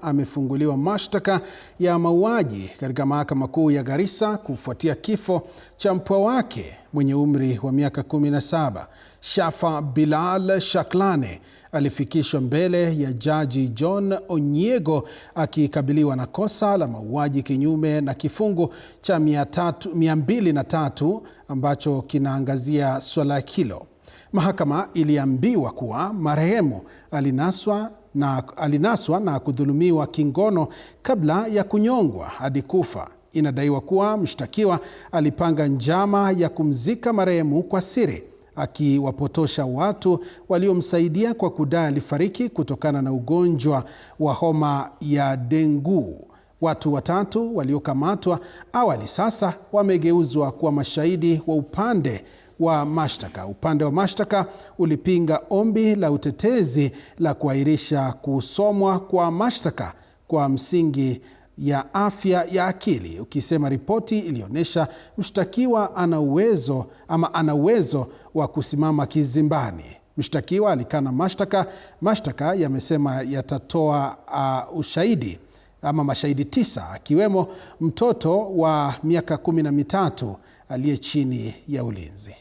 Amefunguliwa mashtaka ya mauaji katika mahakama kuu ya Garissa kufuatia kifo cha mpwa wake mwenye umri wa miaka 17. Shafa Bilal Shaklane alifikishwa mbele ya Jaji John Onyiego akikabiliwa na kosa la mauaji kinyume na kifungu cha 203 ambacho kinaangazia swala hilo. Mahakama iliambiwa kuwa marehemu alinaswa na kudhulumiwa kingono kabla ya kunyongwa hadi kufa. Inadaiwa kuwa mshtakiwa alipanga njama ya kumzika marehemu kwa siri, akiwapotosha watu waliomsaidia kwa kudai alifariki kutokana na ugonjwa wa homa ya dengu. Watu watatu waliokamatwa awali sasa wamegeuzwa kuwa mashahidi wa upande wa mashtaka. Upande wa mashtaka ulipinga ombi la utetezi la kuahirisha kusomwa kwa mashtaka kwa msingi ya afya ya akili, ukisema ripoti ilionyesha mshtakiwa ana uwezo wa kusimama kizimbani. Mshtakiwa alikana mashtaka. Mashtaka yamesema yatatoa ushahidi ama mashahidi 9 akiwemo mtoto wa miaka 13 aliye chini ya ulinzi.